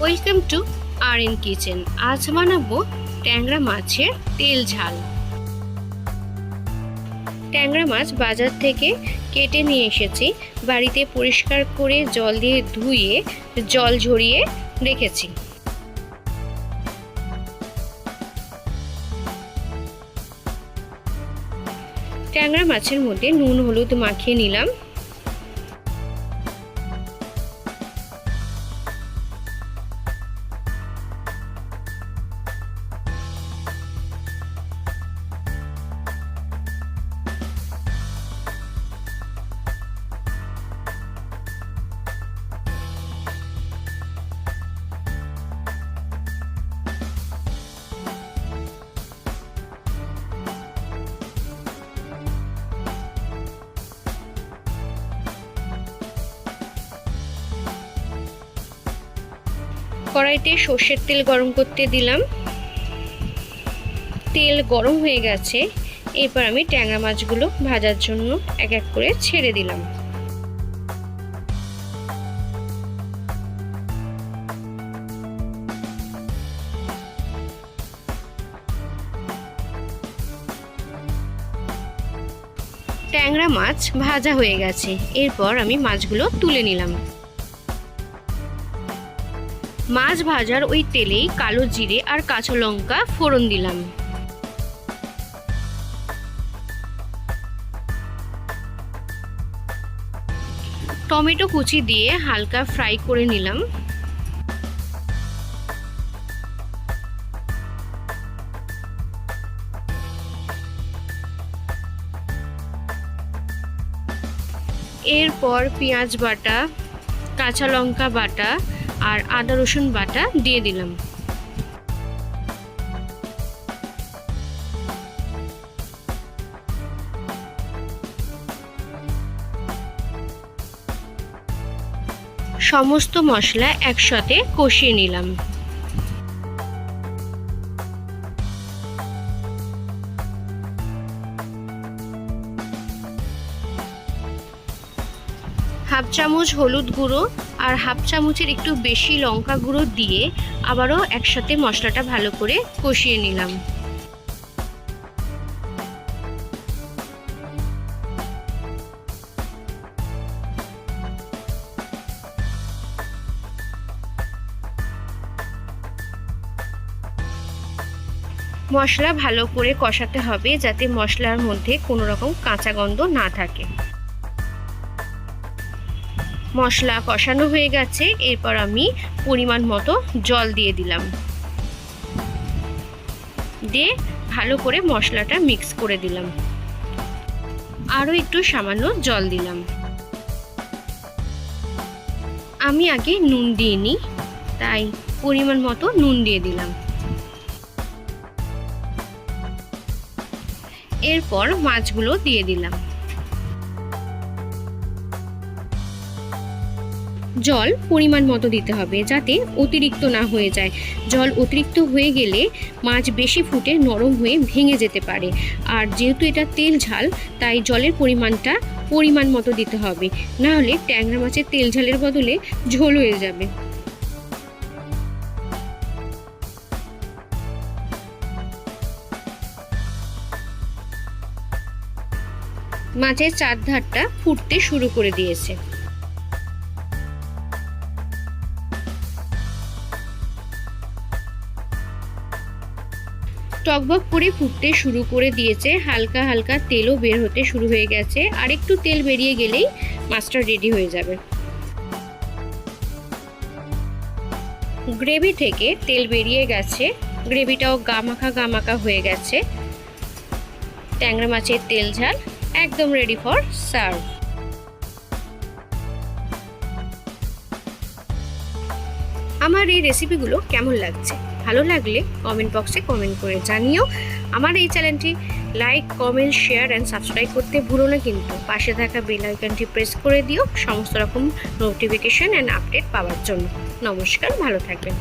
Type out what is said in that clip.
Welcome to R in kitchen. আজ বানাবো ট্যাংরা মাছের তেল ঝাল। ট্যাংরা মাছ বাজার থেকে কেটে নিয়ে এসেছি, বাড়িতে পরিষ্কার করে জল দিয়ে ধুয়ে জল ঝরিয়ে রেখেছি। ট্যাংরা মাছের মধ্যে নুন হলুদ মাখিয়ে নিলাম। কড়াইতে সর্ষের তেল গরম করতে দিলাম। তেল গরম হয়ে গেছে, এরপর আমি ট্যাংরা মাছগুলো ভাজার জন্য এক এক করে ছেড়ে দিলাম। ট্যাংরা মাছ ভাজা হয়ে গেছে, এরপর আমি মাছগুলো তুলে নিলাম। মাছ ভাজার ওই তেলেই কালো জিরে আর কাঁচা লঙ্কা ফোড়ন দিলাম। টমেটো কুচি দিয়ে হালকা ফ্রাই করে নিলাম। এরপর পেঁয়াজ বাটা, কাঁচা লঙ্কা বাটা আর আদা রসুন বাটা দিয়ে দিলাম। সমস্ত মশলা একসাথে কষিয়ে নিলাম। হাফ চামচ হলুদ গুঁড়ো আর হাফ চামচের একটু বেশি লঙ্কা গুঁড়ো দিয়ে আবারও একসাথে মশলাটা ভালো করে কষিয়ে নিলাম। মশলা ভালো করে কষাতে হবে যাতে মশলার মধ্যে কোনো রকম কাঁচা গন্ধ না থাকে। মশলা কষানো হয়ে গেছে, এরপর আমি পরিমাণ মতো জল দিয়ে দিলাম। দিয়ে ভালো করে মশলাটা মিক্স করে দিলাম। আরও একটু সামান্য জল দিলাম। আমি আগে নুন দিইনি, তাই পরিমাণ মতো নুন দিয়ে দিলাম। এরপর মাছগুলো দিয়ে দিলাম। জল পরিমাণ মতো দিতে হবে যাতে অতিরিক্ত না হয়ে যায়। জল অতিরিক্ত হয়ে গেলে মাছ বেশি ফুটে নরম হয়ে ভেঙে যেতে পারে। আর যেহেতু এটা তেল ঝাল, তাই জলের পরিমাণটা পরিমাণ মতো দিতে হবে, না হলে ট্যাংরা মাছের তেল ঝালের বদলে ঝোল হয়ে যাবে। মাছের চারধারটা ফুটতে শুরু করে দিয়েছে। টকবক করে ফুটতে শুরু করে দিয়েছে, হালকা হালকা তেলও বের হতে শুরু হয়ে গেছে। আর একটু তেল বেরিয়ে গেলেই মাছটা রেডি হয়ে যাবে। গ্রেভি থেকে তেল বেরিয়ে গেছে, গ্রেভিটাও গামাখা হয়ে গেছে। ট্যাংরা মাছের তেল ঝাল একদম রেডি ফর সার্ভ। আমার এই রেসিপিগুলো কেমন লাগছে, ভালো লাগলে কমেন্ট বক্সে কমেন্ট করে জানিও। আমার এই চ্যানেলটি like, comment, share and subscribe করতে ভুলো না কিন্তু। পাশে থাকা বেল আইকনটি প্রেস করে দিও সমস্ত রকম নোটিফিকেশন অ্যান্ড আপডেট পাওয়ার জন্য। নমস্কার, ভালো থাকবেন।